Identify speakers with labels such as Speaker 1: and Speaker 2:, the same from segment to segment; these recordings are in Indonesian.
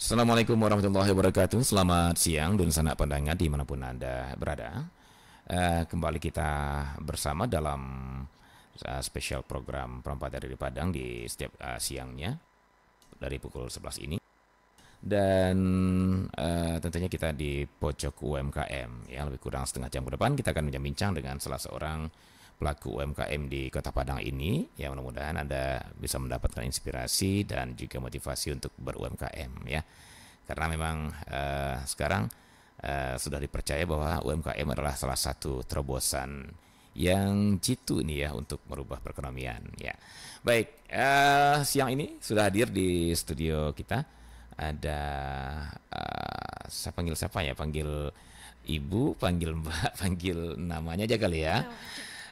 Speaker 1: Assalamualaikum warahmatullahi wabarakatuh. Selamat siang dan sanak pendengar dimanapun Anda berada. Kembali kita bersama dalam spesial program Perempat dari Padang di setiap siangnya dari pukul 11 ini. Dan tentunya kita di pojok UMKM ya, lebih kurang setengah jam ke depan kita akan bincang dengan salah seorang pelaku UMKM di Kota Padang ini, ya mudah-mudahan Anda bisa mendapatkan inspirasi dan juga motivasi untuk ber-UMKM ya. Karena memang sekarang sudah dipercaya bahwa UMKM adalah salah satu terobosan yang jitu ini ya untuk merubah perekonomian ya. Baik, siang ini sudah hadir di studio kita ada saya panggil siapa ya? Panggil Ibu, panggil Mbak, panggil namanya aja kali ya.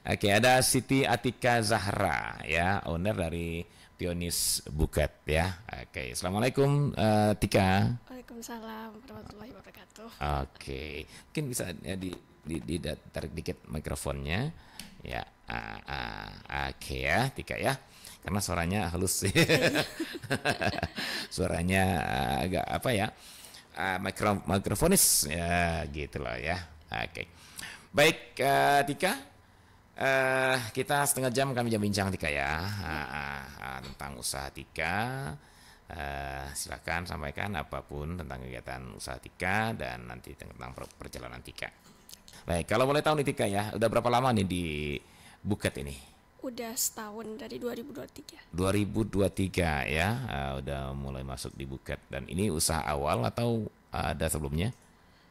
Speaker 1: Oke, ada Siti Atika Zahra ya, owner dari Pionis Buket ya. Oke, assalamualaikum Tika.
Speaker 2: Waalaikumsalam warahmatullahi wabarakatuh.
Speaker 1: Oke, mungkin bisa ya, tarik dikit mikrofonnya ya. Oke ya Tika ya, karena suaranya halus sih. Suaranya agak apa ya, mikrofonis ya gitulah ya. Oke, baik Tika. Kita setengah jam kami bincang Tika ya tentang usaha Tika. Silakan sampaikan apapun tentang kegiatan usaha Tika dan nanti tentang perjalanan Tika. Baik, kalau boleh tahu nih Tika ya, udah berapa lama nih di Buket ini?
Speaker 2: Udah setahun dari 2023.
Speaker 1: 2023 ya, udah mulai masuk di Buket. Dan ini usaha awal atau ada sebelumnya?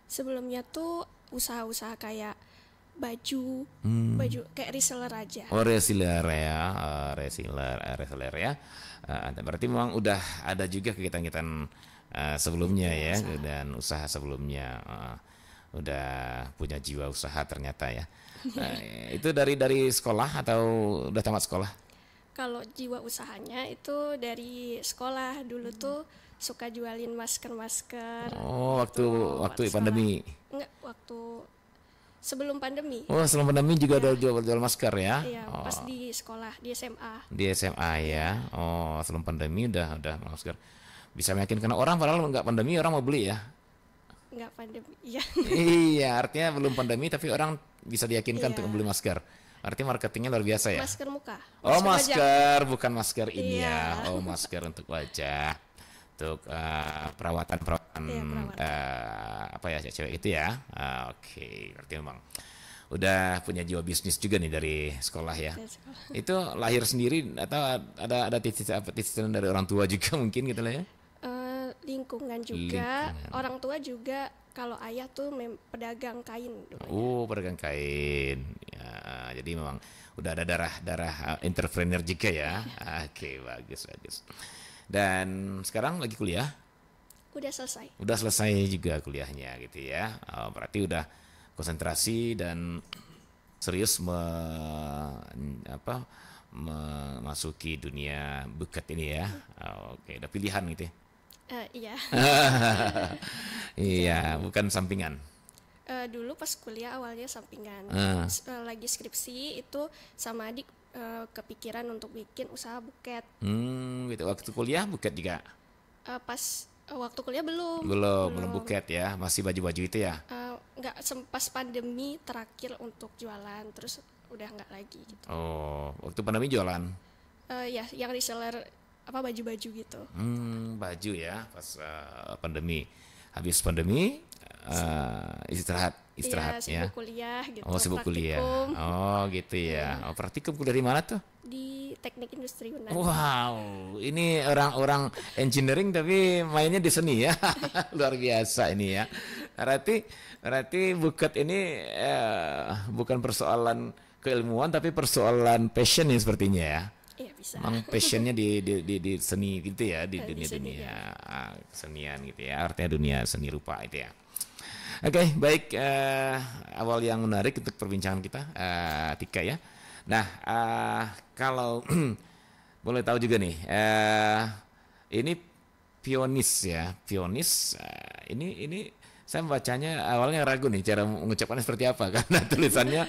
Speaker 2: Sebelumnya tuh usaha-usaha kayak baju kayak reseller aja.
Speaker 1: Oh, reseller ya, reseller ya. Berarti memang udah ada juga kegiatan-kegiatan sebelumnya ya, dan usaha sebelumnya. Udah punya jiwa usaha ternyata ya. Itu dari sekolah atau udah tamat sekolah?
Speaker 2: Kalau jiwa usahanya itu dari sekolah dulu tuh suka jualin masker-masker.
Speaker 1: Oh, waktu pandemi.
Speaker 2: Enggak, waktu sebelum pandemi.
Speaker 1: Oh, sebelum pandemi juga udah jual masker ya?
Speaker 2: Iya, pas di sekolah, di SMA.
Speaker 1: Di SMA ya. Oh, sebelum pandemi udah masker. Bisa meyakinkan orang padahal nggak pandemi orang mau beli ya?
Speaker 2: Nggak pandemi, iya.
Speaker 1: Iya, artinya belum pandemi tapi orang bisa diyakinkan untuk membeli masker. Artinya marketingnya luar biasa ya?
Speaker 2: Masker muka.
Speaker 1: Oh, masker, bukan masker ini
Speaker 2: ya.
Speaker 1: Oh, masker untuk wajah. Untuk perawatan apa ya cewek itu ya. Oke, berarti memang udah punya jiwa bisnis juga nih dari sekolah ya. Itu lahir sendiri atau ada titisan dari orang tua juga mungkin gitu lah ya?
Speaker 2: Lingkungan juga, orang tua juga. Kalau ayah tuh pedagang kain dulunya.
Speaker 1: Oh, pedagang kain ya, jadi memang udah ada darah entrepreneur juga ya. Oke, bagus. Dan sekarang lagi kuliah?
Speaker 2: Udah selesai.
Speaker 1: Udah selesai juga kuliahnya gitu ya. Berarti udah konsentrasi dan serius memasuki dunia buket ini ya. Oke, udah pilihan gitu ya.
Speaker 2: Iya.
Speaker 1: Iya, bukan sampingan.
Speaker 2: Dulu pas kuliah awalnya sampingan. Lagi skripsi itu sama adik kepikiran untuk bikin usaha buket.
Speaker 1: Gitu. Waktu kuliah buket juga?
Speaker 2: Pas waktu kuliah belum
Speaker 1: buket ya, masih baju-baju itu ya?
Speaker 2: Nggak, pas pandemi terakhir untuk jualan, terus udah nggak lagi gitu.
Speaker 1: Oh, waktu pandemi jualan?
Speaker 2: Ya, yang reseller baju-baju gitu.
Speaker 1: Baju ya, pas pandemi. Habis pandemi istirahat ya.
Speaker 2: Sibuk kuliah gitu.
Speaker 1: Oh, sibuk kuliah. Oh, gitu ya. Oh, praktikum kuliah di mana tuh?
Speaker 2: Di Teknik Industri Unan.
Speaker 1: Wow, ini orang-orang engineering tapi mainnya di seni ya. Luar biasa ini ya. Berarti buket ini bukan persoalan keilmuan tapi persoalan passion ya sepertinya ya.
Speaker 2: Iya, bisa.
Speaker 1: Memang passionnya di seni gitu ya, di dunia kesenian gitu ya, artinya dunia seni rupa itu ya. Oke, baik, awal yang menarik untuk perbincangan kita Tika ya. Nah, kalau boleh tahu juga nih, ini Pionis ya, Pionis ini saya membacanya awalnya ragu nih cara mengucapkannya seperti apa karena tulisannya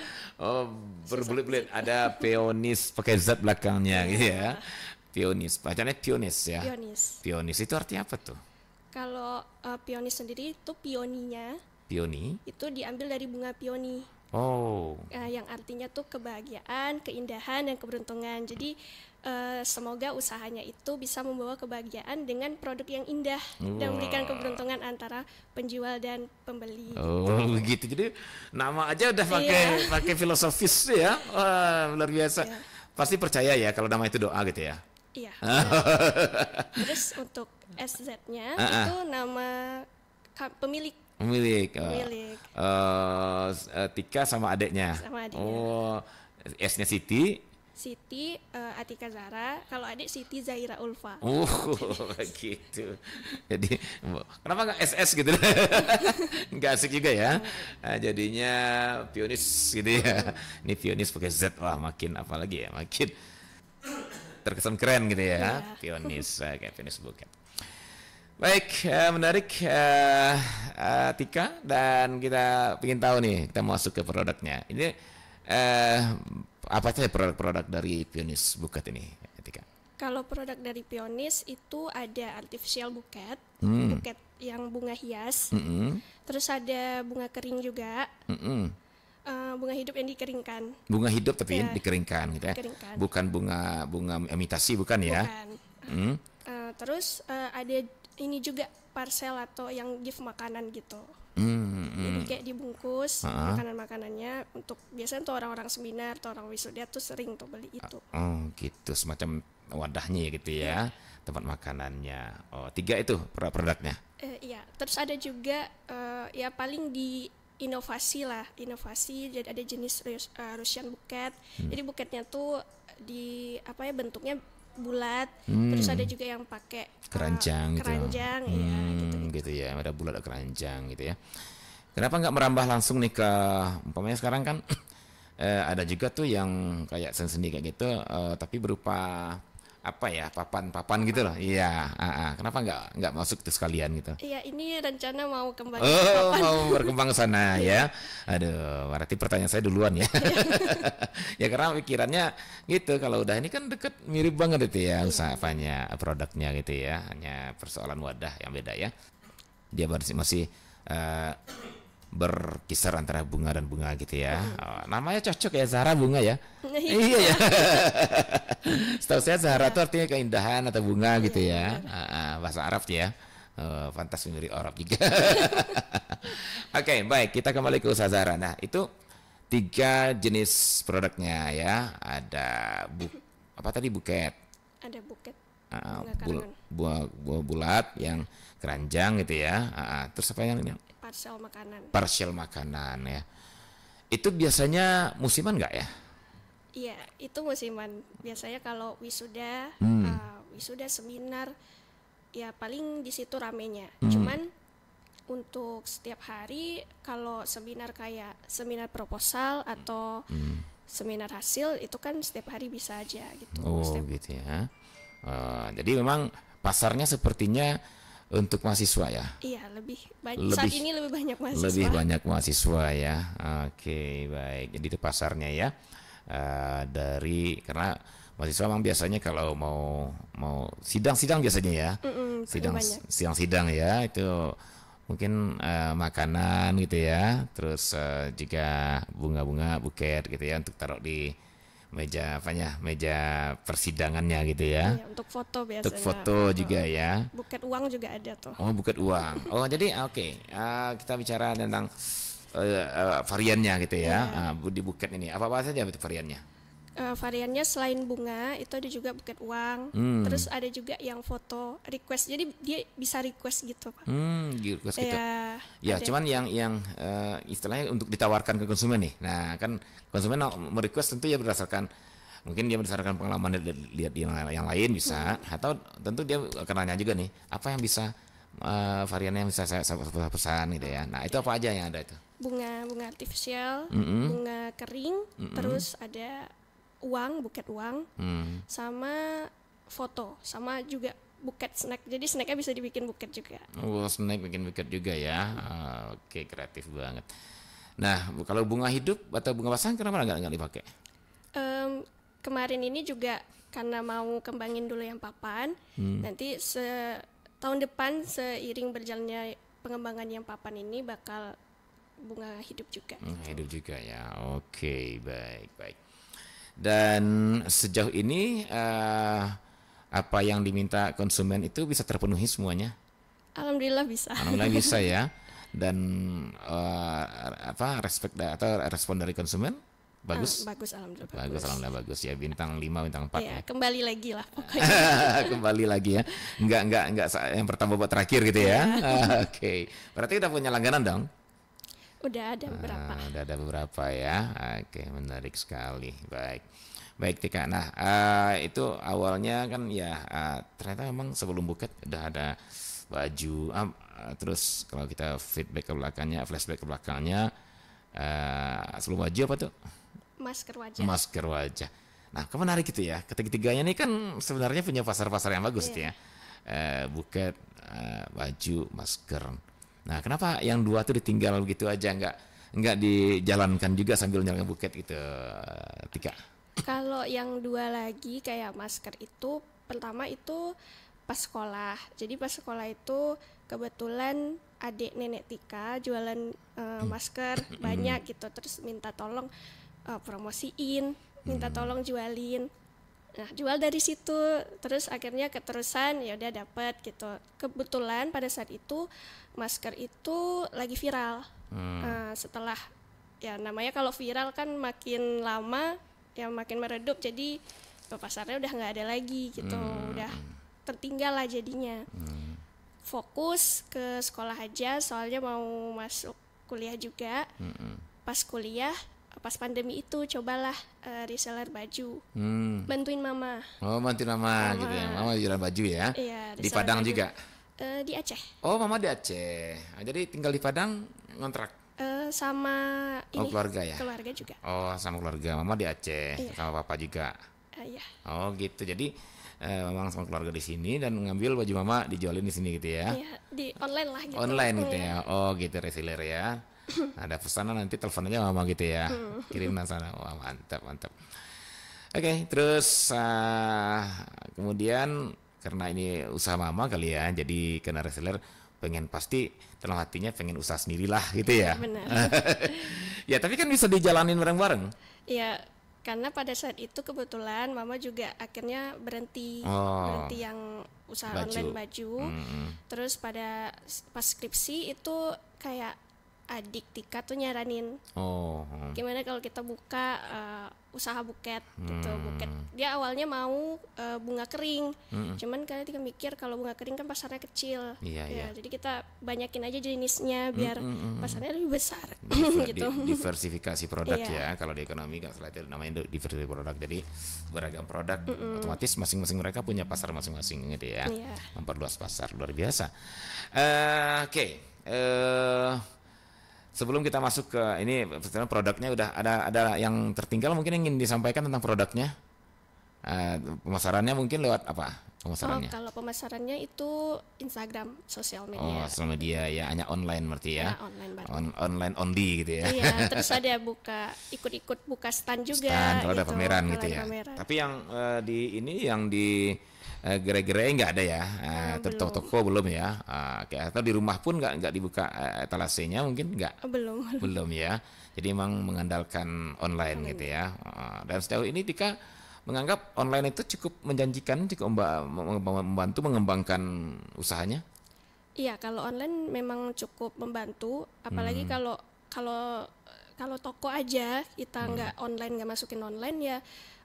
Speaker 1: berbelit-belit, ada Pionis pakai Z belakangnya gitu ya. Pionis, bacanya Pionis ya.
Speaker 2: Pionis.
Speaker 1: Pionis itu artinya apa tuh?
Speaker 2: Kalau peony sendiri itu pioninya
Speaker 1: Pioni.
Speaker 2: itu diambil dari bunga pioni.
Speaker 1: Oh.
Speaker 2: Yang artinya tuh kebahagiaan, keindahan, dan keberuntungan. Jadi semoga usahanya itu bisa membawa kebahagiaan dengan produk yang indah dan memberikan keberuntungan antara penjual dan pembeli.
Speaker 1: Oh, begitu. Jadi nama aja udah pakai filosofis ya. Wah, luar biasa.
Speaker 2: Iya.
Speaker 1: Pasti percaya ya kalau nama itu doa gitu ya.
Speaker 2: Iya. Terus untuk SZ-nya itu nama pemilik.
Speaker 1: Pemilik. Tika sama adiknya.
Speaker 2: Sama adiknya.
Speaker 1: Oh, S-nya Siti.
Speaker 2: Siti Atika Zara, kalau adik Siti Zaira Ulfa.
Speaker 1: Oh, gitu. Jadi kenapa nggak SS gitu? Nggak asik juga ya. Nah, jadinya Pionis gitu ya. Ini Pionis pakai Z, wah makin apalagi ya, makin terkesan keren gitu ya. Pionis kayak Pionis Buket. Baik, menarik Tika, dan kita ingin tahu nih, kita masuk ke produknya. Ini apa saja produk-produk dari Pionis Buket ini, Tika?
Speaker 2: Kalau produk dari Pionis itu ada artificial buket, buket yang bunga hias, terus ada bunga kering juga, bunga hidup yang dikeringkan.
Speaker 1: Bunga hidup tapi dikeringkan gitu ya?
Speaker 2: Dikeringkan.
Speaker 1: Bukan bunga imitasi, bukan ya?
Speaker 2: Bukan. Terus ada ini juga parcel atau yang gift makanan gitu. Jadi kayak dibungkus makanan-makanannya untuk biasanya tuh orang-orang seminar atau orang wisuda tuh sering tuh beli itu.
Speaker 1: Oh gitu, semacam wadahnya gitu ya, tempat makanannya. Oh, 3 itu produknya.
Speaker 2: Iya, terus ada juga ya paling di inovasi jadi ada jenis Russian buket. Jadi buketnya tuh di bentuknya bulat, terus ada juga yang pakai
Speaker 1: keranjang gitu. Gitu ya, ada bulat, ada keranjang gitu ya. Kenapa nggak merambah langsung nih ke, umpamanya sekarang kan ada juga tuh yang kayak sendi kayak gitu, tapi berupa papan gitu loh. Iya, kenapa nggak masuk itu sekalian gitu?
Speaker 2: Iya, ini rencana mau kembali.
Speaker 1: Oh, mau berkembang ke sana ya. Aduh, berarti pertanyaan saya duluan ya. Ya karena pikirannya gitu, kalau udah ini kan deket, mirip banget itu ya usaha produknya gitu ya. Hanya persoalan wadah yang beda ya. Dia masih berkisar antara bunga dan bunga gitu ya. Namanya cocok ya, Zahra bunga ya. Iya ya. Setahu saya Zahra itu artinya keindahan atau bunga gitu ya. Bahasa Arab ya. Fantas mirip Arab juga. Oke, baik, kita kembali ke usaha Zahra. Nah, itu 3 jenis produknya ya. Ada buket.
Speaker 2: Ada buket.
Speaker 1: Buah bulat yang keranjang gitu ya. Terus apa yang ini? Parcel makanan ya. Itu biasanya musiman nggak ya?
Speaker 2: Iya, itu musiman. Biasanya kalau wisuda, seminar, ya paling di situ ramenya. Cuman untuk setiap hari, kalau seminar kayak seminar proposal atau seminar hasil, itu kan setiap hari bisa aja gitu.
Speaker 1: Oh, gitu ya. Jadi memang pasarnya sepertinya untuk mahasiswa ya?
Speaker 2: Iya, saat ini lebih banyak mahasiswa.
Speaker 1: Lebih banyak mahasiswa ya. Oke, baik. Jadi itu pasarnya ya. Karena mahasiswa memang biasanya kalau mau sidang biasanya ya. Sidang ya, itu mungkin makanan gitu ya. Terus juga bunga-bunga, buket gitu ya, untuk taruh di meja persidangannya gitu ya.
Speaker 2: Iya, untuk foto biasanya.
Speaker 1: Untuk foto juga ya.
Speaker 2: Buket uang juga ada tuh.
Speaker 1: Oh, buket uang. Oh, jadi oke. Kita bicara tentang variannya gitu ya. Di buket ini apa saja variannya?
Speaker 2: Variannya selain bunga itu ada juga buket uang. Terus ada juga yang foto request. Jadi dia bisa request gitu, Pak.
Speaker 1: Request gitu. Ya, cuman yang istilahnya untuk ditawarkan ke konsumen nih. Nah, kan konsumen merequest tentu ya berdasarkan pengalaman lihat yang lain bisa, atau tentu dia akan nanya juga nih, apa yang bisa variannya yang bisa saya pesan gitu ya. Nah, itu apa aja yang ada itu?
Speaker 2: Bunga artificial, bunga kering, terus ada buket uang, sama foto, sama juga buket snack. Jadi snacknya bisa dibikin buket juga.
Speaker 1: Oh, snack bikin buket juga ya. Oke, kreatif banget. Nah, kalau bunga hidup atau bunga pasangan kenapa nggak dipakai?
Speaker 2: Kemarin ini juga karena mau kembangin dulu yang papan, nanti tahun depan seiring berjalannya pengembangan yang papan ini bakal bunga hidup juga.
Speaker 1: Hidup juga ya. Oke, baik. Dan sejauh ini apa yang diminta konsumen itu bisa terpenuhi semuanya?
Speaker 2: Alhamdulillah bisa.
Speaker 1: Alhamdulillah bisa ya. Dan respon dari konsumen bagus?
Speaker 2: Bagus, alhamdulillah
Speaker 1: Bagus ya. Bintang 5, bintang 4 ya.
Speaker 2: Kembali lagi lah pokoknya.
Speaker 1: Kembali lagi ya. Enggak yang pertama buat terakhir gitu ya. Oke. Berarti udah punya langganan dong?
Speaker 2: Udah ada beberapa.
Speaker 1: Udah ada beberapa ya. Oke, menarik sekali. Baik Tika. Nah, itu awalnya kan ya ternyata memang sebelum Buket udah ada baju. Terus kalau kita flashback ke belakangnya, sebelum baju apa tuh? Masker wajah. Nah, menarik gitu ya. Ketiga-tiganya ini kan sebenarnya punya pasar-pasar yang bagus gitu ya. Buket, baju, masker. Nah, kenapa yang dua tuh ditinggal begitu aja, nggak dijalankan juga sambil nyalakan Buket gitu, Tika?
Speaker 2: Kalau yang dua lagi kayak masker itu, pertama itu pas sekolah. Jadi pas sekolah itu kebetulan adik nenek Tika jualan masker banyak gitu, terus minta tolong promosiin, minta tolong jualin. Nah, jual dari situ, terus akhirnya keterusan ya udah dapet gitu. Kebetulan pada saat itu masker itu lagi viral. Setelah ya namanya kalau viral kan makin lama ya makin meredup, jadi pasarnya udah nggak ada lagi gitu, udah tertinggal lah jadinya. Fokus ke sekolah aja, soalnya mau masuk kuliah juga. Pas pandemi itu cobalah reseller baju, bantuin mama.
Speaker 1: Bantuin mama gitu ya. Mama jualan baju ya.
Speaker 2: Iya,
Speaker 1: di Padang baju juga.
Speaker 2: Di Aceh.
Speaker 1: Mama di Aceh. Jadi tinggal di Padang ngontrak.
Speaker 2: Sama ini.
Speaker 1: Keluarga ya.
Speaker 2: Keluarga juga.
Speaker 1: Sama keluarga. Mama di Aceh, iya. Sama papa juga.
Speaker 2: Iya.
Speaker 1: Gitu. Jadi memang sama keluarga di sini dan ngambil baju mama dijualin di sini gitu ya.
Speaker 2: Iya, di online lah gitu.
Speaker 1: Online gitu ya. Gitu reseller ya. Ada pesanan nanti telepon aja mama gitu ya. Kirimkan sana. Wah, mantap. Oke, terus kemudian karena ini usaha mama kali ya, jadi kena reseller pengen pasti dalam hatinya pengen usaha sendirilah gitu ya.
Speaker 2: Benar.
Speaker 1: Ya, tapi kan bisa dijalanin bareng-bareng.
Speaker 2: Iya, karena pada saat itu kebetulan mama juga akhirnya berhenti yang usaha online baju. Terus pas skripsi itu kayak adik Tika tuh nyaranin gimana kalau kita buka usaha buket gitu. Buket dia awalnya mau bunga kering, cuman karena Tika mikir kalau bunga kering kan pasarnya kecil, jadi kita banyakin aja jenisnya biar pasarnya lebih besar. Gitu.
Speaker 1: Diversifikasi produk ya, kalau di ekonomi nggak salah itu namanya diversifikasi produk, jadi beragam produk, otomatis masing-masing mereka punya pasar masing-masing gitu ya, memperluas pasar luar biasa. Oke. Sebelum kita masuk ke ini, produknya udah ada yang tertinggal mungkin yang ingin disampaikan tentang produknya. Pemasarannya mungkin lewat apa pemasarannya?
Speaker 2: Kalau pemasarannya itu Instagram, sosial media.
Speaker 1: Sosial media ya, hanya online berarti ya.
Speaker 2: Online
Speaker 1: online only gitu ya.
Speaker 2: Iya, terus ada ikut buka stand juga.
Speaker 1: Stand, kalau ada
Speaker 2: gitu,
Speaker 1: pameran gitu ya.
Speaker 2: Pameran.
Speaker 1: Tapi yang di gerai-gerai nggak ada ya, toko-toko belum ya, atau di rumah pun nggak dibuka etalasenya mungkin nggak, belum ya, jadi emang mengandalkan online gitu ya. Dan sejauh ini Tika menganggap online itu cukup menjanjikan, cukup membantu mengembangkan usahanya.
Speaker 2: Iya, kalau online memang cukup membantu, apalagi kalau toko aja kita nggak online, nggak masukin online ya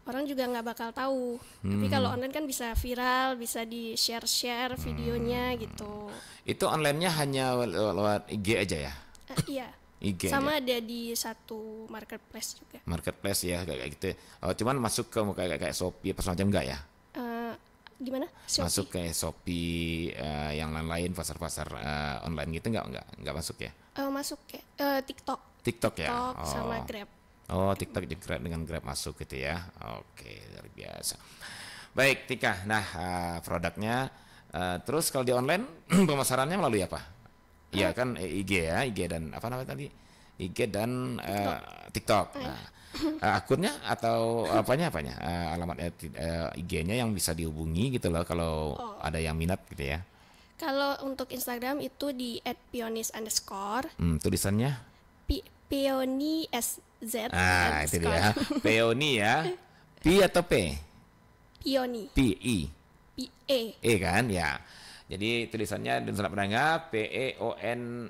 Speaker 2: orang juga nggak bakal tahu. Tapi kalau online kan bisa viral, bisa di share videonya gitu.
Speaker 1: Itu online-nya hanya lewat IG aja ya?
Speaker 2: Iya.
Speaker 1: IG
Speaker 2: sama
Speaker 1: aja.
Speaker 2: Ada di satu marketplace juga.
Speaker 1: Marketplace ya kayak gitu. Cuman masuk ke kayak Shopee apa semacam enggak ya?
Speaker 2: Gimana? Shopee.
Speaker 1: Masuk kayak Shopee, yang lain-lain pasar-pasar online gitu enggak masuk ya?
Speaker 2: Masuk kayak TikTok.
Speaker 1: TikTok ya.
Speaker 2: Sama Grab.
Speaker 1: TikTok juga dengan Grab masuk gitu ya. Oke, luar biasa. Baik, Tika. Nah, produknya terus kalau di online pemasarannya melalui apa? Iya kan IG ya, IG dan apa namanya tadi? IG dan TikTok. Nah, akunnya atau apanya? Alamatnya IG-nya yang bisa dihubungi gitu loh kalau ada yang minat gitu ya.
Speaker 2: Kalau untuk Instagram itu di @pionis_,
Speaker 1: Tulisannya?
Speaker 2: Pioni SZ
Speaker 1: Itu
Speaker 2: underscore.
Speaker 1: dia. Peoni ya. P atau P?
Speaker 2: Pioni,
Speaker 1: P, I.
Speaker 2: PE.
Speaker 1: Kan ya. Jadi tulisannya dan Sanak Pendengar PEONIYSZ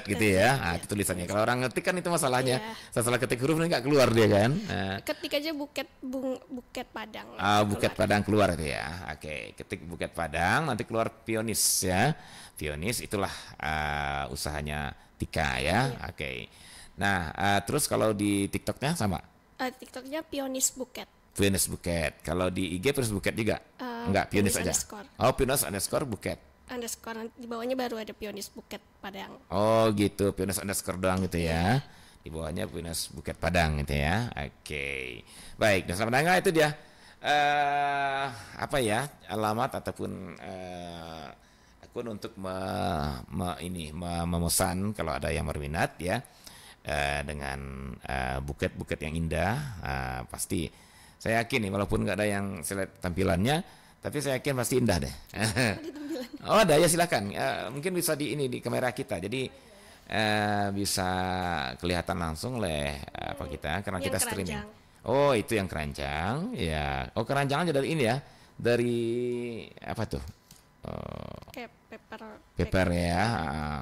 Speaker 1: gitu ya. Nah, itu tulisannya. Kalau orang ngetik kan itu masalahnya.
Speaker 2: Iya.
Speaker 1: Salah ketik huruf nggak keluar dia kan.
Speaker 2: Ketik aja Buket Padang.
Speaker 1: Buket
Speaker 2: keluar.
Speaker 1: Padang keluar itu ya. Oke, ketik Buket Padang nanti keluar Pionis ya. Pionis itulah usahanya Tika ya.
Speaker 2: Iya.
Speaker 1: Oke. Nah, terus kalau di TikToknya sama?
Speaker 2: TikToknya Pionis Buket.
Speaker 1: Pionis Buket. Kalau di IG Pionis Buket juga? Enggak, Pionis aja.
Speaker 2: Underscore.
Speaker 1: Oh, Pionis_, Buket.
Speaker 2: Underscore, di bawahnya baru ada Pionis Buket Padang.
Speaker 1: Oh gitu, Pionis_ doang gitu ya. Di bawahnya Pionis Buket Padang gitu ya. Oke. Baik, dan selamat datang itu dia. Apa ya, alamat ataupun akun untuk memesan kalau ada yang berminat ya. Dengan buket-buket yang indah, pasti saya yakin nih, walaupun nggak ada yang saya lihat tampilannya, tapi saya yakin pasti indah deh. Oh ada ya, silakan. Mungkin bisa di kamera kita, jadi bisa kelihatan langsung oleh apa kita, karena
Speaker 2: Yang
Speaker 1: kita streaming.
Speaker 2: keranjang.
Speaker 1: Oh itu yang keranjang, ya. Oh keranjang aja dari ini ya, dari apa tuh?
Speaker 2: Kayak
Speaker 1: Paper ya,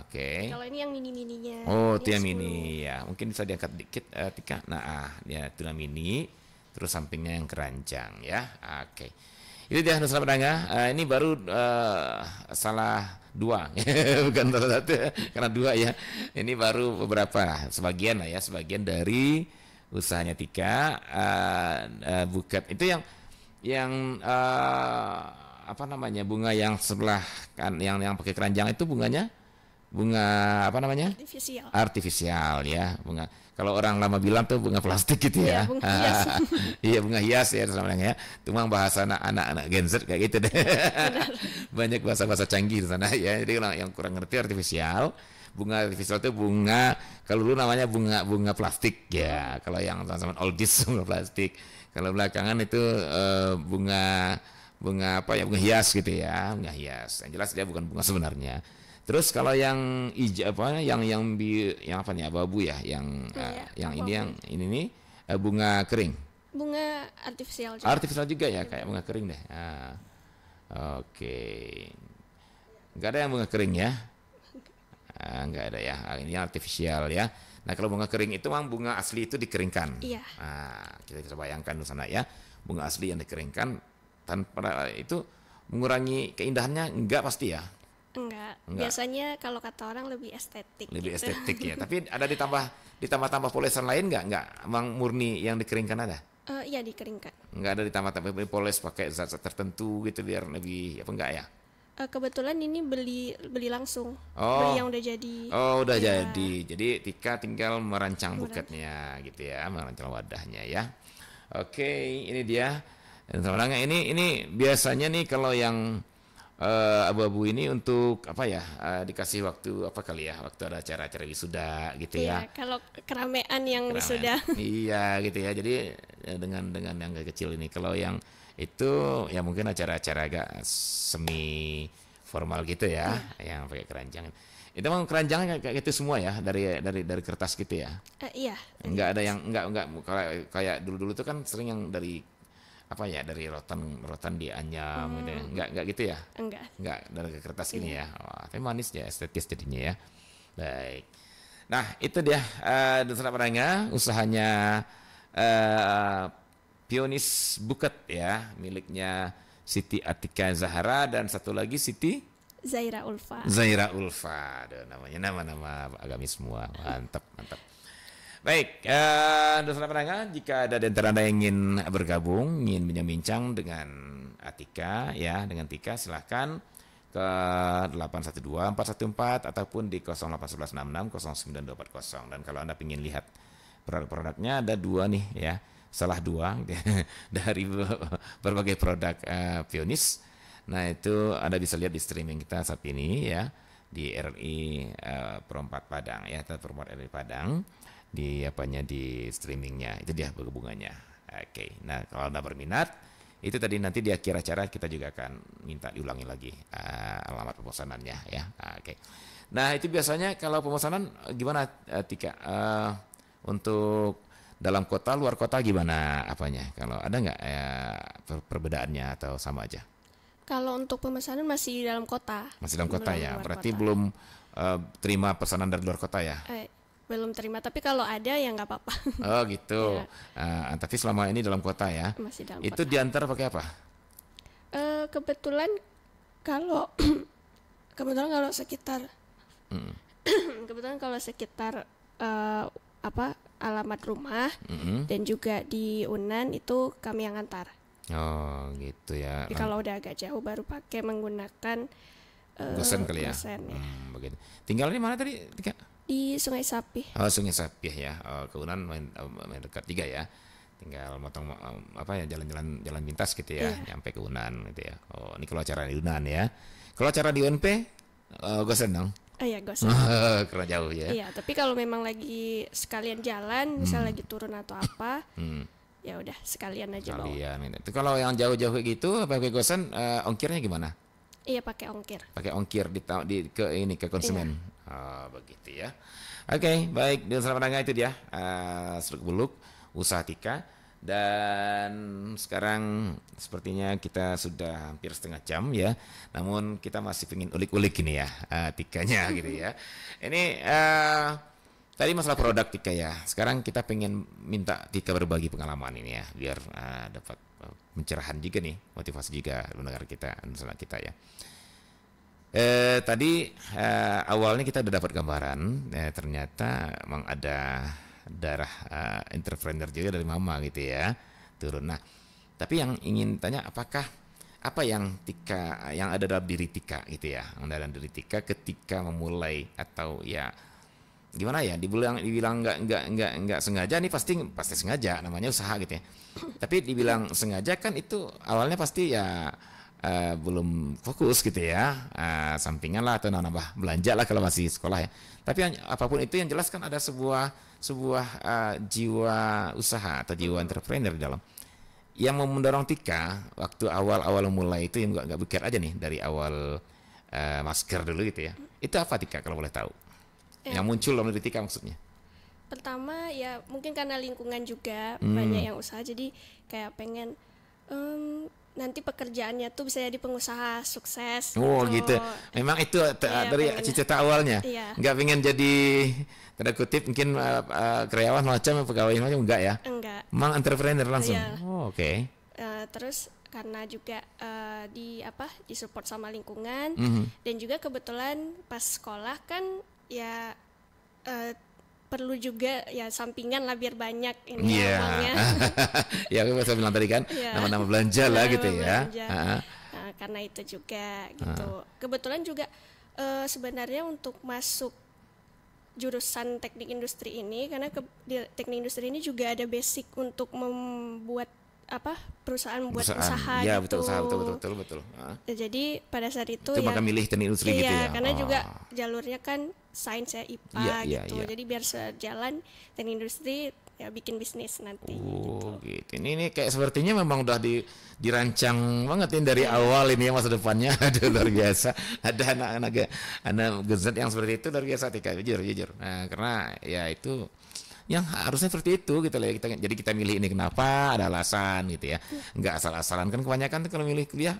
Speaker 1: oke.
Speaker 2: Kalau ini yang mini-mininya.
Speaker 1: Oh,
Speaker 2: Ini
Speaker 1: itu yang
Speaker 2: 10.
Speaker 1: mini ya. Mungkin bisa diangkat dikit, Tika. Nah, ya itu yang mini. Terus sampingnya yang keranjang ya. Oke. Itu dia Nusra Pedanga. Ini baru salah dua, bukan salah satu, karena dua ya. Ini baru beberapa, sebagian lah ya, sebagian dari usahanya Tika. Buket itu yang apa namanya, bunga yang sebelah kan, yang pakai keranjang itu bunga apa namanya? Artifisial ya, bunga. Kalau orang lama bilang tuh bunga plastik gitu ya.
Speaker 2: Iya, bunga hias.
Speaker 1: Iya, bunga hias ya namanya. Itu mah bahasa anak-anak Gen Z kayak gitu deh. Banyak bahasa-bahasa canggih di sana ya. Jadi orang yang kurang ngerti artifisial, bunga artifisial itu bunga, kalau dulu namanya bunga plastik ya. Kalau yang teman-teman oldies bunga plastik. Kalau belakangan itu bunga apa ya, bunga hias gitu ya, bunga hias. Yang jelas dia bukan bunga sebenarnya. Terus kalau yang hijau apa, yang apa nih, abu-abu ya, yang ini nih bunga kering.
Speaker 2: Bunga artifisial juga.
Speaker 1: Artifisial juga ya, kayak bunga kering deh. Oke. Nggak ada yang bunga kering ya? Nggak ada ya. Ini artifisial ya. Nah kalau bunga kering itu memang bunga asli itu dikeringkan.
Speaker 2: Iya.
Speaker 1: Kita bisa bayangkan di sana ya, bunga asli yang dikeringkan tanpa itu mengurangi keindahannya, enggak pasti ya?
Speaker 2: Enggak. Biasanya kalau kata orang lebih estetik.
Speaker 1: Lebih
Speaker 2: gitu.
Speaker 1: estetik ya. Tapi ada ditambah polesan lain enggak? Emang murni yang dikeringkan ada?
Speaker 2: Iya, dikeringkan.
Speaker 1: Enggak ada ditambah poles pakai zat-zat tertentu gitu biar lebih apa, enggak ya?
Speaker 2: Kebetulan ini beli langsung.
Speaker 1: Oh.
Speaker 2: Beli yang udah jadi.
Speaker 1: Oh, udah jadi. Jadi Tika tinggal merancang buketnya gitu ya, merancang wadahnya ya. Oke, ini dia. Dan sebenarnya ini biasanya nih kalau yang abu-abu ini untuk apa ya, dikasih waktu apa kali ya, waktu ada acara-acara wisuda gitu ya.
Speaker 2: Iya, kalau keramaian yang wisuda.
Speaker 1: Iya gitu ya. Jadi dengan yang kecil ini, kalau yang itu ya mungkin acara-acara agak semi formal gitu ya, yang pakai keranjang. Itu memang keranjangnya kayak gitu semua ya, dari kertas gitu ya.
Speaker 2: Iya.
Speaker 1: Enggak ada yang enggak kayak dulu-dulu tuh kan sering yang dari apa ya, dari rotan dianyam gitu ya. Enggak gitu ya? Enggak dari kertas gini ya. Wah, tapi manis ya, estetis jadinya ya. Baik. Nah, itu dia Nusra Pedanga, usahanya Pionis Buket ya, miliknya Siti Atika Zahra dan satu lagi Siti
Speaker 2: Zaira Ulfa.
Speaker 1: Aduh, namanya nama-nama agamis semua. Mantap. Baik, Nusra Pedanga, jika ada di antara Anda yang ingin bergabung, ingin bincang dengan Atika ya, dengan Tika, silahkan ke 812-414 ataupun di 08166-09240. Dan kalau Anda ingin lihat produk-produknya, ada dua nih ya, salah dua dari berbagai produk Pionis. Nah itu Anda bisa lihat di streaming kita saat ini ya, di RRI Perempat Padang ya, Perempat RRI Padang, di apanya, di streamingnya itu dia, bunga-bunganya. Oke, nah kalau Anda berminat Itu tadi nanti di akhir acara kita juga akan minta diulangi lagi alamat pemesanannya ya. Oke. Nah itu biasanya kalau pemesanan gimana Tika? Untuk dalam kota, luar kota gimana apanya? Kalau ada nggak perbedaannya atau sama aja?
Speaker 2: Kalau untuk pemesanan masih di dalam kota.
Speaker 1: Masih dalam kota
Speaker 2: Belum
Speaker 1: ya.
Speaker 2: luar
Speaker 1: Berarti
Speaker 2: kota.
Speaker 1: belum terima pesanan dari luar kota ya?
Speaker 2: Belum terima, tapi kalau ada ya nggak apa-apa.
Speaker 1: Oh gitu.
Speaker 2: Ya.
Speaker 1: Tapi selama ini dalam kota ya.
Speaker 2: Masih dalam
Speaker 1: Itu
Speaker 2: kota.
Speaker 1: diantar pakai apa?
Speaker 2: Kebetulan kalau kebetulan kalau sekitar
Speaker 1: Mm,
Speaker 2: kebetulan kalau sekitar alamat rumah
Speaker 1: mm-mm.
Speaker 2: dan juga di Unan itu kami yang antar.
Speaker 1: Oh gitu ya.
Speaker 2: Tapi kalau udah agak jauh baru pakai menggunakan
Speaker 1: Gosen kali ya.
Speaker 2: gosen, ya.
Speaker 1: Begitu. Tinggal di mana tadi? Tika?
Speaker 2: Di Sungai Sapi.
Speaker 1: Oh, Sungai Sapih ya. Oh, ke Unan main dekat juga ya. Tinggal motong jalan-jalan jalan pintas gitu ya,
Speaker 2: Iya.
Speaker 1: nyampe ke Unan gitu ya. Oh, ini kalau acara di Unan ya. Kalau acara di UNP Gosen dong.
Speaker 2: Ya gosen.
Speaker 1: Karena jauh ya.
Speaker 2: Iya, tapi kalau memang lagi sekalian jalan, misal lagi turun atau apa,
Speaker 1: Hmm.
Speaker 2: ya udah sekalian aja bawa.
Speaker 1: Kalian itu kalau yang jauh-jauh kayak gitu pakai Gosen ongkirnya gimana?
Speaker 2: Iya, pakai ongkir.
Speaker 1: Pakai ongkir ke konsumen.
Speaker 2: Iya.
Speaker 1: Begitu ya. Oke, baik. Dan selamat datang itu dia. Seluk beluk usaha Tika. Dan sekarang sepertinya kita sudah hampir setengah jam ya. Namun kita masih pengen ulik-ulik ini ya, Tikanya gitu ya. Ini tadi masalah produk Tika ya. Sekarang kita pengen minta Tika berbagi pengalaman ini ya, biar dapat pencerahan juga nih, motivasi juga mendengar kita, anak kita ya. Tadi awalnya kita udah dapat gambaran, ternyata emang ada darah entrepreneur juga dari mama gitu ya, turun. Nah, tapi yang ingin tanya apakah apa yang Tika yang ada dalam diri Tika gitu ya, yang ada dalam diri Tika ketika memulai atau ya gimana ya, dibilang nggak sengaja nih, pasti sengaja, namanya usaha gitu ya. Tapi dibilang sengaja kan itu awalnya pasti ya belum fokus gitu ya, sampingan lah atau nambah belanja lah kalau masih sekolah ya. Tapi apapun itu yang jelas kan ada sebuah jiwa usaha atau jiwa entrepreneur di dalam yang mau mendorong Tika waktu awal mulai itu, yang nggak bukit aja nih dari awal masker dulu gitu ya. Itu apa Tika kalau boleh tahu? Yang muncul dalam diri Tika maksudnya?
Speaker 2: Pertama ya mungkin karena lingkungan juga banyak yang usaha, jadi kayak pengen nanti pekerjaannya tuh bisa jadi pengusaha sukses.
Speaker 1: Oh gitu. Memang itu dari
Speaker 2: pengen.
Speaker 1: cita-cita awalnya.
Speaker 2: Iya.
Speaker 1: Nggak pengen jadi tanda kutip mungkin karyawan macam pegawai macam enggak ya?
Speaker 2: Enggak.
Speaker 1: Memang entrepreneur langsung.
Speaker 2: Iya.
Speaker 1: Oh, oke.
Speaker 2: Terus karena juga disupport sama lingkungan
Speaker 1: Mhm.
Speaker 2: dan juga kebetulan pas sekolah kan ya perlu juga ya sampingan lah biar banyak ini
Speaker 1: Iya.
Speaker 2: uangnya.
Speaker 1: Ya, aku bisa bilang tadi kan,
Speaker 2: Iya.
Speaker 1: nama-nama belanja lah
Speaker 2: Nama-nama
Speaker 1: gitu ya.
Speaker 2: belanja.
Speaker 1: Ah.
Speaker 2: Nah, karena itu juga gitu. Kebetulan juga sebenarnya untuk masuk jurusan teknik industri ini, karena di teknik industri ini juga ada basic untuk membuat perusahaan membuat usaha
Speaker 1: Ya,
Speaker 2: gitu.
Speaker 1: betul, usaha betul. Ah.
Speaker 2: Ya, jadi pada saat itu
Speaker 1: Itu
Speaker 2: ya
Speaker 1: maka milih teknik industri gitu ya.
Speaker 2: karena juga
Speaker 1: Oh.
Speaker 2: jalurnya kan sains ya, IPA
Speaker 1: Iya,
Speaker 2: gitu.
Speaker 1: iya.
Speaker 2: Jadi biar sejalan teknik industri ya bikin bisnis nanti
Speaker 1: Oh,
Speaker 2: gitu.
Speaker 1: gitu. Ini kayak sepertinya memang udah dirancang banget ini dari awal ini ya, masa depannya. Aduh, luar biasa. Ada anak Gen Z yang seperti itu luar biasa Tika, jujur. Nah, karena ya itu yang harusnya seperti itu gitu lah ya. Jadi kita milih ini kenapa, ada alasan gitu ya. Enggak asal-asalan, kan kebanyakan tuh kalau milih kuliah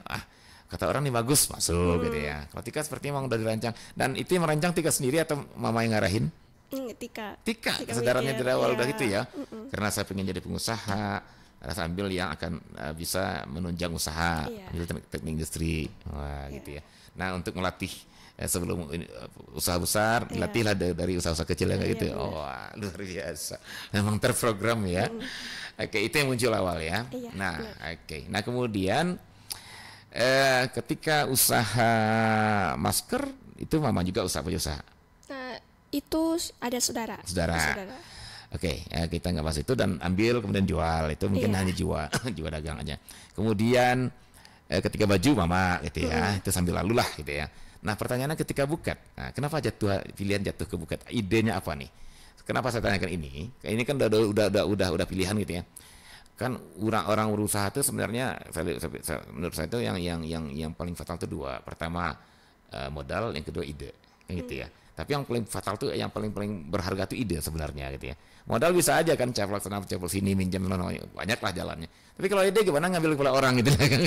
Speaker 1: kata orang nih bagus masuk gitu ya. Kalau Tika sepertinya memang udah dirancang, dan itu yang merancang Tika sendiri atau mama yang ngarahin? Tika kesadarannya
Speaker 2: mikir,
Speaker 1: dari awal
Speaker 2: iya.
Speaker 1: udah gitu ya. Karena saya pengen jadi pengusaha, sambil yang akan bisa menunjang usaha,
Speaker 2: Iya.
Speaker 1: ambil teknik industri. Wah, gitu ya. Nah, untuk melatih sebelum usaha besar, dilatihlah dari usaha-usaha kecil yang kayak
Speaker 2: Iya,
Speaker 1: gitu.
Speaker 2: benar.
Speaker 1: Oh, wah, luar biasa. Memang terprogram ya. Oke, itu yang muncul awal ya.
Speaker 2: Iya,
Speaker 1: Nah,
Speaker 2: benar.
Speaker 1: oke. Nah, kemudian ketika usaha masker itu mama juga usaha usaha.
Speaker 2: Nah, itu ada saudara.
Speaker 1: Saudara. Oke, kita nggak bahas itu, dan ambil kemudian jual, itu mungkin
Speaker 2: Iya.
Speaker 1: hanya jiwa dagang aja. Kemudian ketika baju mama gitu ya, itu sambil lalu lah gitu ya. Nah, pertanyaannya ketika buket, nah, kenapa pilihan jatuh ke buket? Idenya apa nih? Kenapa saya tanyakan ini? Ini kan udah pilihan gitu ya. kan orang berusaha itu sebenarnya menurut saya itu yang paling fatal itu dua. Pertama modal, yang kedua ide, kan gitu ya. Tapi yang paling fatal tuh, yang paling berharga tuh ide sebenarnya gitu ya. Modal bisa aja kan, ceplok sana ceplok sini, minjem banyak lah jalannya. Tapi kalau ide gimana, ngambil kepala orang gitu kan.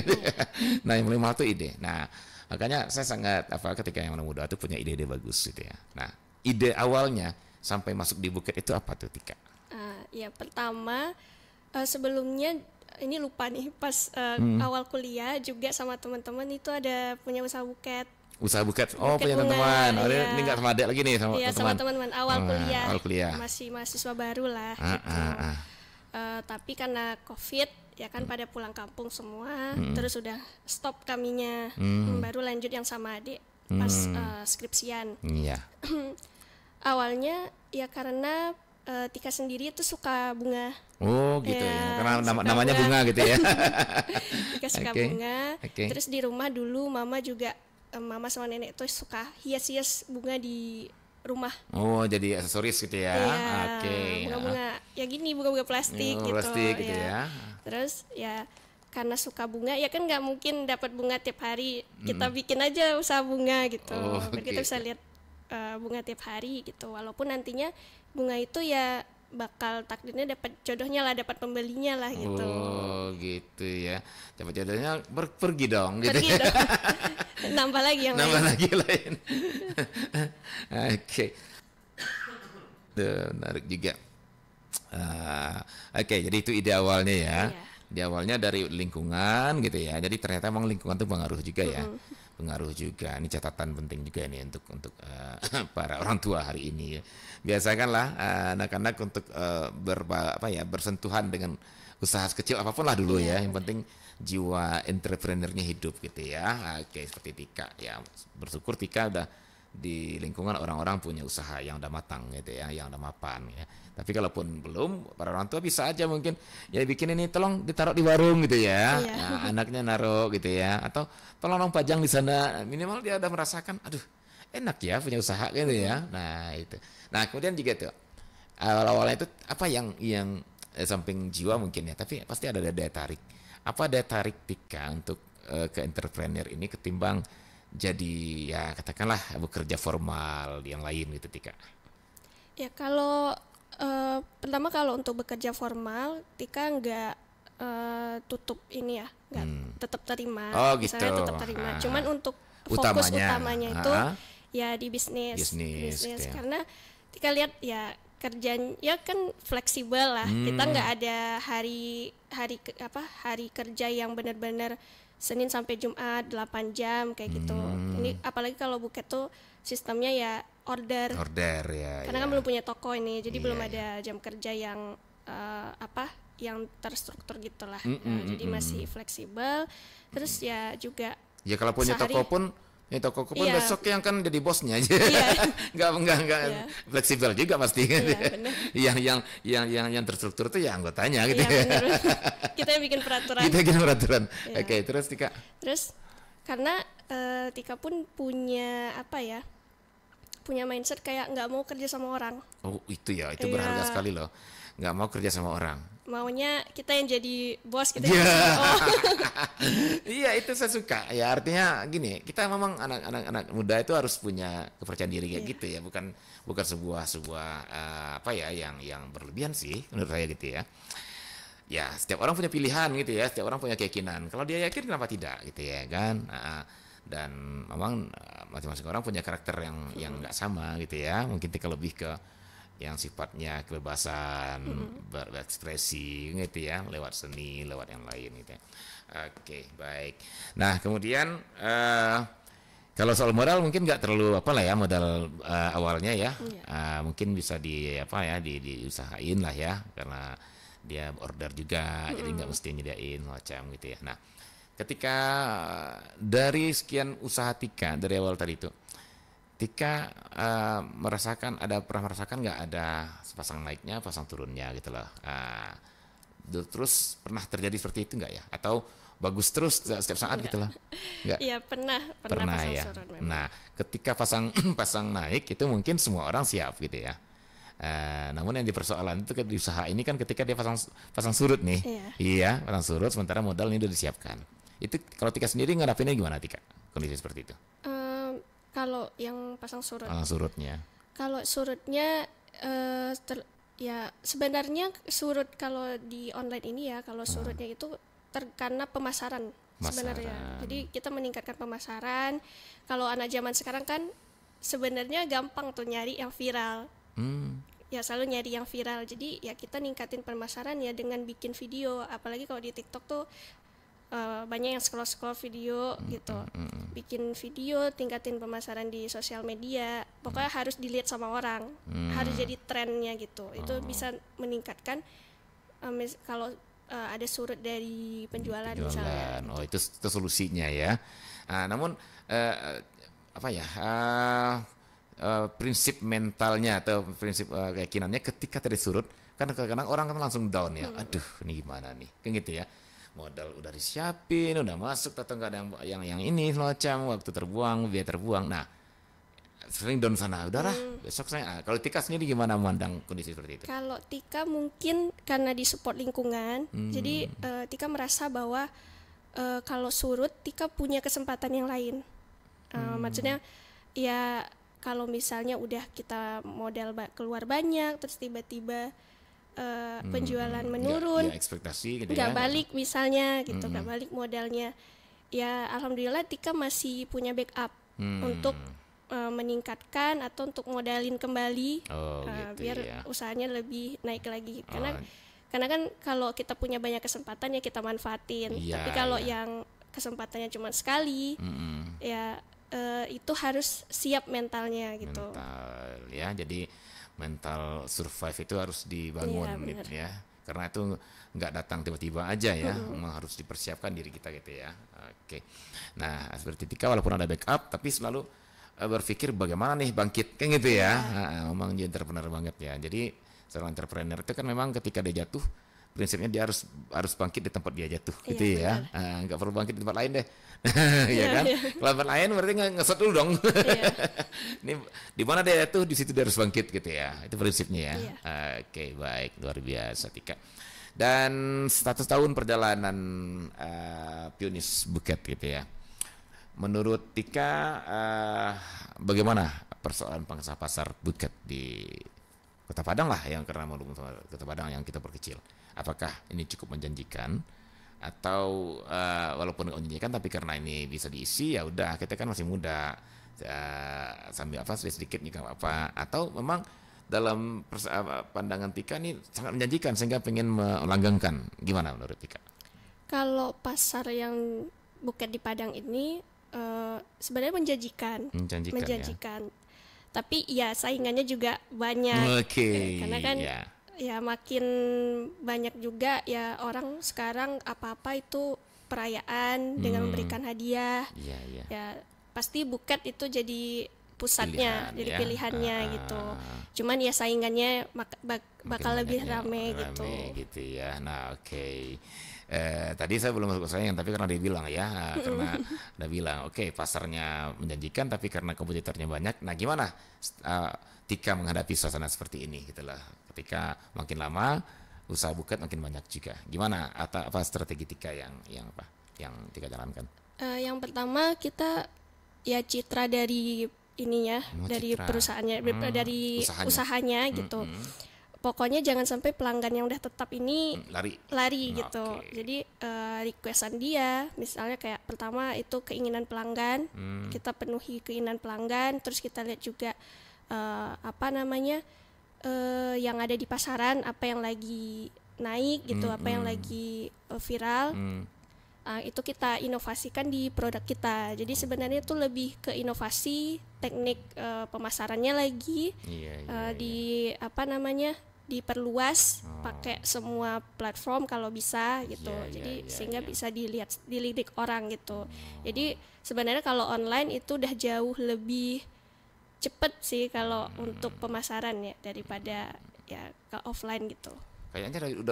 Speaker 1: Nah yang paling mahal tuh ide. Nah makanya saya sangat ketika yang muda itu punya ide-ide bagus gitu ya. Nah ide awalnya sampai masuk di Bukit itu apa tuh, Tika?
Speaker 2: Ya pertama, sebelumnya ini lupa nih, pas awal kuliah juga sama teman-teman itu ada punya usaha buket.
Speaker 1: Usaha buket, punya teman-teman.
Speaker 2: Iya.
Speaker 1: Ini nggak sama adek lagi nih, sama
Speaker 2: iya,
Speaker 1: teman.
Speaker 2: sama teman-teman awal kuliah.
Speaker 1: Kuliah.
Speaker 2: Masih mahasiswa baru lah gitu. Tapi karena COVID ya kan pada pulang kampung semua, terus udah stop kaminya. Baru lanjut yang sama adik pas skripsian.
Speaker 1: Iya.
Speaker 2: Awalnya ya karena Tika sendiri itu suka bunga.
Speaker 1: Oh gitu ya, karena namanya bunga gitu ya.
Speaker 2: Tika suka bunga. Terus di rumah dulu mama juga, mama sama nenek tuh suka hias-hias bunga di rumah.
Speaker 1: Oh jadi aksesoris gitu ya.
Speaker 2: Bunga-bunga ya gini, bunga-bunga plastik gitu.
Speaker 1: Plastik gitu ya.
Speaker 2: Terus ya karena suka bunga ya kan nggak mungkin dapat bunga tiap hari, kita bikin aja usaha bunga gitu. Kita bisa lihat bunga tiap hari gitu, walaupun nantinya bunga itu ya bakal takdirnya dapat jodohnya lah, dapat pembelinya lah gitu.
Speaker 1: Oh gitu ya, dapat jodohnya pergi dong gitu.
Speaker 2: Pergi dong. Nambah lagi yang
Speaker 1: lain. Oke. Menarik juga. Jadi itu ide awalnya ya. Ide awalnya dari lingkungan gitu ya. Jadi ternyata emang lingkungan itu pengaruh juga ya. Pengaruh juga. Ini catatan penting juga nih untuk para orang tua hari ini ya. Biasakanlah anak-anak untuk bersentuhan dengan usaha kecil apapun lah dulu ya. Yang penting jiwa entrepreneurnya hidup gitu ya. Seperti Tika ya. Bersyukur Tika udah di lingkungan orang-orang punya usaha yang udah matang gitu ya, yang udah mapan ya. Tapi kalaupun belum, para orang tua bisa aja mungkin ya bikin ini tolong ditaruh di warung gitu ya. Nah, anaknya naruh gitu ya, atau tolong dong pajang di sana. Minimal dia udah merasakan, aduh enak ya punya usaha gitu ya. Nah itu. Nah kemudian juga tuh awal-awalnya itu apa yang samping jiwa mungkin ya, tapi pasti ada daya tarik. Apa daya tarik Tika untuk ke entrepreneur ini ketimbang jadi ya katakanlah bekerja formal yang lain gitu, Tika?
Speaker 2: Ya kalau pertama kalau untuk bekerja formal Tika nggak tutup ini ya, nggak tetap terima.
Speaker 1: Gitu.
Speaker 2: Misalnya tetap terima. Cuman untuk fokus utamanya itu ya di bisnis.
Speaker 1: Ya.
Speaker 2: Karena Tika lihat ya kerjanya ya kan fleksibel lah. Kita nggak ada hari kerja yang benar-benar Senin sampai Jumat 8 jam kayak gitu. Ini apalagi kalau buket tuh sistemnya ya order ya. Karena kan belum punya toko ini, jadi belum ada jam kerja yang yang terstruktur gitulah. Jadi masih fleksibel. Terus ya juga
Speaker 1: ya kalau punya toko pun besok yang kan jadi bosnya aja. Enggak fleksibel juga pasti kan. Yang terstruktur tuh ya anggotanya gitu.
Speaker 2: Kita yang bikin peraturan.
Speaker 1: Oke, terus Tika.
Speaker 2: Terus karena Tika pun punya punya mindset kayak nggak mau kerja sama orang.
Speaker 1: Oh itu ya, itu berharga sekali loh. Nggak mau kerja sama orang.
Speaker 2: Maunya kita yang jadi bos, kita
Speaker 1: Iya itu saya suka ya, artinya gini, kita memang anak muda itu harus punya kepercayaan diri kayak gitu ya, bukan sebuah yang berlebihan sih menurut saya gitu ya. Ya setiap orang punya pilihan gitu ya, setiap orang punya keyakinan, kalau dia yakin kenapa tidak gitu ya kan. Dan memang masing-masing orang punya karakter yang nggak sama gitu ya, mungkin Tika lebih ke yang sifatnya kebebasan berekspresi gitu ya, lewat seni, lewat yang lain gitu ya. Oke, baik. Nah kemudian kalau soal modal mungkin nggak terlalu modal awalnya ya. Mungkin bisa diusahain lah ya, karena dia order juga, jadi nggak mesti nyediain macam gitu ya. Nah ketika dari sekian usaha Tika dari awal tadi itu, Tika pernah merasakan nggak ada pasang naiknya, pasang turunnya gitu loh. Terus pernah terjadi seperti itu nggak ya? Atau bagus terus setiap saat gitu loh? Nggak?
Speaker 2: Iya pernah pasang
Speaker 1: ya.
Speaker 2: turun memang.
Speaker 1: Nah ketika pasang naik itu mungkin semua orang siap gitu ya. Namun yang dipersoalan itu di usaha ini kan ketika dia pasang surut nih, iya pasang surut, sementara modal ini udah disiapkan. Itu kalau Tika sendiri ngadapinnya gimana Tika? Kondisi seperti itu?
Speaker 2: Kalau yang pasang surut.
Speaker 1: Pasang surutnya.
Speaker 2: Kalau surutnya ya sebenarnya surut kalau di online ini ya, kalau surutnya itu karena pemasaran sebenarnya. Jadi kita meningkatkan pemasaran. Kalau anak zaman sekarang kan sebenarnya gampang tuh nyari yang viral. Ya selalu nyari yang viral. Jadi ya kita ningkatin pemasaran ya dengan bikin video. Apalagi kalau di TikTok tuh banyak yang scroll video gitu. Bikin video, tingkatin pemasaran di sosial media. Pokoknya harus dilihat sama orang. Harus jadi trennya gitu. Itu bisa meningkatkan kalau ada surut dari penjualan misalnya.
Speaker 1: Oh, itu solusinya ya. Namun apa ya? Prinsip mentalnya atau prinsip keyakinannya ketika tadi surut, kan kadang-kadang orang kan langsung down ya. Aduh, ini gimana nih? Kan gitu ya. Modal udah disiapin, udah masuk, atau enggak ada yang ini semacam waktu terbuang, biaya terbuang. Nah, sering down sana. Udahlah, besok saya. Kalau Tika sendiri gimana memandang kondisi seperti itu?
Speaker 2: Kalau Tika mungkin karena di support lingkungan, jadi Tika merasa bahwa kalau surut Tika punya kesempatan yang lain. Maksudnya ya kalau misalnya udah kita modal keluar banyak, terus tiba-tiba penjualan menurun,
Speaker 1: ya, ekspektasi gitu
Speaker 2: nggak balik misalnya gitu, nggak balik modalnya, ya alhamdulillah Tika masih punya backup untuk meningkatkan atau untuk modalin kembali, gitu biar usahanya lebih naik lagi. Karena kan kalau kita punya banyak kesempatan ya kita manfaatin. Tapi kalau yang kesempatannya cuma sekali, ya itu harus siap mentalnya gitu.
Speaker 1: Mental ya, jadi mental survive itu harus dibangun gitu ya. Karena itu nggak datang tiba-tiba aja ya, memang harus dipersiapkan diri kita gitu ya. Oke. Nah, seperti Tika walaupun ada backup tapi selalu berpikir bagaimana nih bangkit kan gitu ya. Memang dia entrepreneur banget ya. Jadi seorang entrepreneur itu kan memang ketika dia jatuh prinsipnya dia harus bangkit di tempat dia jatuh gitu ya. Nggak perlu bangkit di tempat lain deh. Ya kan? Kalau tempat lain berarti ngesot dulu dong. Ini di mana dia jatuh di situ dia harus bangkit gitu ya. Itu prinsipnya ya. Oke, baik, luar biasa Tika. Dan 100 tahun perjalanan Pionis Buket gitu ya. Menurut Tika bagaimana persoalan pangsa pasar Buket di Kota Padang lah, yang karena Kota Padang yang kita perkecil. Apakah ini cukup menjanjikan atau walaupun menjanjikan tapi karena ini bisa diisi ya udah, kita kan masih muda, sambil sedikit juga apa, atau memang dalam pandangan Tika ini sangat menjanjikan sehingga pengen melanggengkan. Gimana menurut Tika?
Speaker 2: Kalau pasar yang Buket di Padang ini sebenarnya menjanjikan. Ya. Tapi ya saingannya juga banyak. Karena kan ya makin banyak juga ya orang sekarang apa-apa itu perayaan dengan memberikan hadiah. Ya pasti Buket itu jadi pusatnya, jadi pilihannya gitu. Cuman ya saingannya bakal lebih rame gitu.
Speaker 1: Gitu ya. Nah, oke. Tadi saya belum masuk saingan tapi karena dia bilang ya, karena udah bilang pasarnya menjanjikan tapi karena kompetitornya banyak. Nah, gimana Tika menghadapi suasana seperti ini gitulah. Ketika makin lama usaha Buket makin banyak juga. Gimana apa strategi Tika yang Tika jalankan?
Speaker 2: Yang pertama kita ya citra dari ininya, dari perusahaannya, dari usahanya gitu. Pokoknya jangan sampai pelanggan yang udah tetap ini lari gitu. Jadi requestan dia, misalnya kayak pertama itu keinginan pelanggan, kita penuhi keinginan pelanggan, terus kita lihat juga yang ada di pasaran, apa yang lagi naik gitu, apa yang lagi viral. Itu kita inovasikan di produk kita. Jadi sebenarnya itu lebih ke inovasi, teknik pemasarannya lagi, diperluas, pakai semua platform kalau bisa gitu. Jadi sehingga bisa dilirik orang gitu. Jadi sebenarnya kalau online itu udah jauh lebih cepet sih kalau untuk pemasaran ya daripada ya ke offline gitu.
Speaker 1: Kayaknya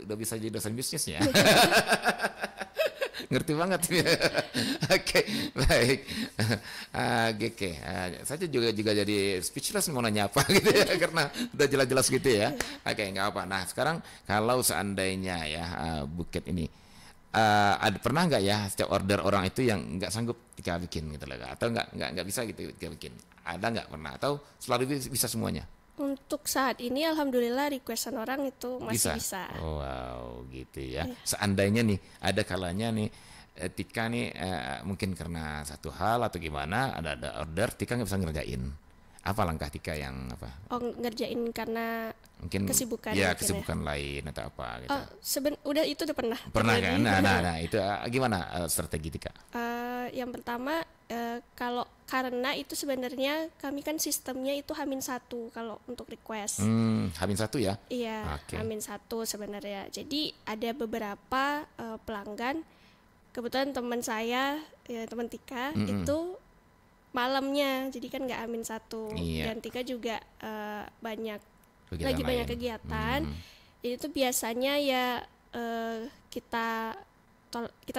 Speaker 1: udah bisa jadi dosen bisnis ya. Ngerti banget. Oke, baik. Oke. Saya juga jadi speechless mau nanya apa gitu ya, karena udah jelas-jelas gitu ya. Oke, nggak apa. Nah, sekarang kalau seandainya ya buket ini pernah nggak ya setiap order orang itu yang nggak sanggup Tika bikin gitu loh, atau nggak bisa gitu Tika bikin? Ada nggak pernah? Atau selalu bisa semuanya?
Speaker 2: Untuk saat ini alhamdulillah requestan orang itu masih bisa.
Speaker 1: Oh, wow, gitu ya. Seandainya nih ada kalanya nih Tika nih mungkin karena satu hal atau gimana ada order Tika nggak bisa ngerjain. Apa langkah Tika yang apa?
Speaker 2: Oh, ngerjain karena
Speaker 1: Mungkin
Speaker 2: kesibukan
Speaker 1: ya
Speaker 2: mungkin
Speaker 1: kesibukan lain atau apa gitu.
Speaker 2: Udah itu udah pernah.
Speaker 1: Pernah
Speaker 2: terjadi.
Speaker 1: kan? Nah itu gimana strategi Tika?
Speaker 2: Yang pertama kalau karena itu sebenarnya kami kan sistemnya itu H-1 kalau untuk request.
Speaker 1: H-1 ya?
Speaker 2: Iya,
Speaker 1: Oke.
Speaker 2: H-1 sebenarnya. Jadi ada beberapa pelanggan, kebetulan teman saya, ya, teman Tika itu malamnya, jadi kan nggak H-1.
Speaker 1: Iya.
Speaker 2: Dan Tika juga banyak
Speaker 1: Kegiatan
Speaker 2: lagi banyak
Speaker 1: lain.
Speaker 2: kegiatan. Jadi itu biasanya ya kita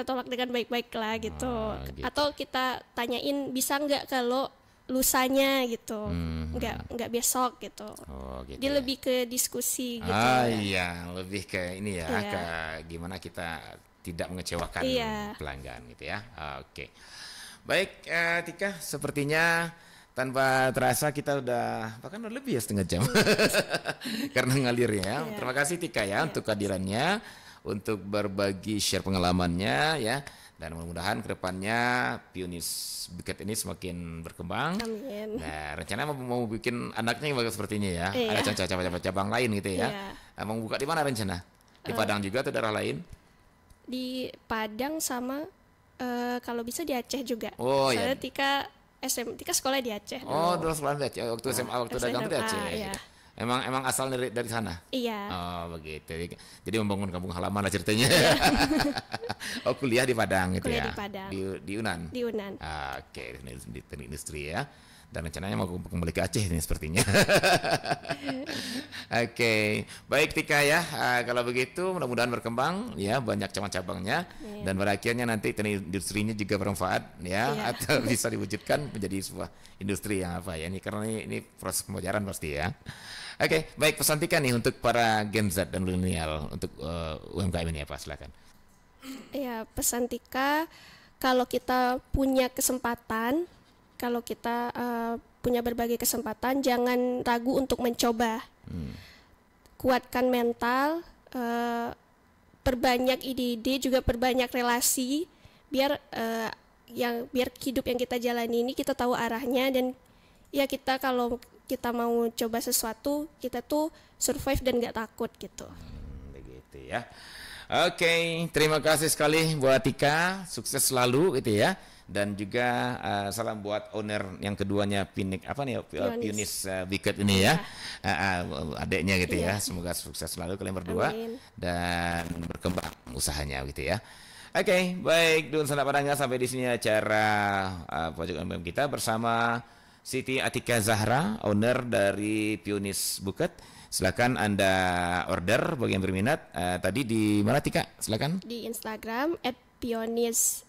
Speaker 2: tolak dengan baik-baik lah gitu.
Speaker 1: Gitu.
Speaker 2: Atau kita tanyain bisa nggak kalau lusanya gitu, nggak besok gitu.
Speaker 1: Oh, gitu.
Speaker 2: Dia
Speaker 1: ya.
Speaker 2: lebih ke diskusi gitu.
Speaker 1: Iya, lebih ke ini ya,
Speaker 2: Iya.
Speaker 1: ke gimana kita tidak mengecewakan
Speaker 2: Iya.
Speaker 1: pelanggan gitu ya. Oke. Baik, Tika, sepertinya tanpa terasa kita udah bahkan udah lebih ya setengah jam karena ngalir ya.
Speaker 2: Iya.
Speaker 1: Terima kasih Tika ya untuk kehadirannya, untuk berbagi share pengalamannya ya. Dan mudah-mudahan kedepannya Pionis Buket ini semakin berkembang.
Speaker 2: Amin.
Speaker 1: Nah, rencananya mau bikin anaknya yang bagus sepertinya ya.
Speaker 2: Iya.
Speaker 1: Ada cabang lain gitu ya.
Speaker 2: Iya.
Speaker 1: Mau buka di mana rencana? Di Padang juga atau daerah lain?
Speaker 2: Di Padang sama kalau bisa di Aceh juga.
Speaker 1: Oh, iya.
Speaker 2: Soalnya Tika sekolah di Aceh dulu.
Speaker 1: Oh, dulu sekolah di Aceh. Waktu SMA, waktu dagang itu di Aceh.
Speaker 2: SMA, iya.
Speaker 1: Gitu. Emang asal dari sana?
Speaker 2: Iya.
Speaker 1: Oh, begitu. Jadi membangun kampung halaman lah ceritanya. Oh, kuliah di Padang gitu
Speaker 2: Kuliah
Speaker 1: ya.
Speaker 2: di Padang.
Speaker 1: Di Unan.
Speaker 2: Di Unan.
Speaker 1: Oke, di teknik industri ya. Dan rencananya mau kembali ke Aceh ini sepertinya. Oke, baik Tika ya. Kalau begitu mudah-mudahan berkembang ya, banyak cabang-cabangnya dan pada akhirnya nanti teknik industrinya juga bermanfaat ya,
Speaker 2: Iya.
Speaker 1: atau bisa diwujudkan menjadi sebuah industri yang apa ya, ini karena ini proses pembelajaran pasti ya. Oke, baik pesan Tika nih untuk para Gen Z dan milenial untuk UMKM ini apa, silakan.
Speaker 2: Ya, pesan Tika, kalau kita punya kesempatan, kalau kita punya berbagai kesempatan, jangan ragu untuk mencoba. Kuatkan mental, perbanyak ide-ide, juga perbanyak relasi, biar hidup yang kita jalani ini kita tahu arahnya, dan ya kita kalau kita mau coba sesuatu, kita tuh survive dan nggak takut gitu.
Speaker 1: Begitu ya. Oke, terima kasih sekali buat Tika, sukses selalu gitu ya. Dan juga salam buat owner yang keduanya Pionis Buket ini ya. Adiknya gitu ya. Semoga sukses selalu kalian berdua.
Speaker 2: Amin.
Speaker 1: Dan berkembang usahanya gitu ya. Oke, baik Dun Sanak Padangga, sampai di sini acara pojok UMKM kita bersama Siti Atika Zahra, owner dari Pionis Buket. Silakan Anda order bagi yang berminat. Tadi di mana Tika? Silakan.
Speaker 2: Di Instagram @pionis_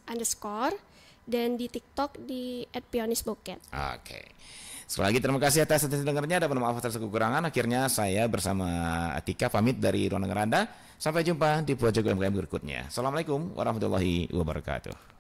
Speaker 2: dan di TikTok di @pionisbuket.
Speaker 1: Oke. Sekali lagi terima kasih atas dengarnya, dan maaf atas kekurangan. Akhirnya saya bersama Atika pamit dari ruang dengar Anda. Sampai jumpa di pojok UMKM berikutnya. Assalamualaikum warahmatullahi wabarakatuh.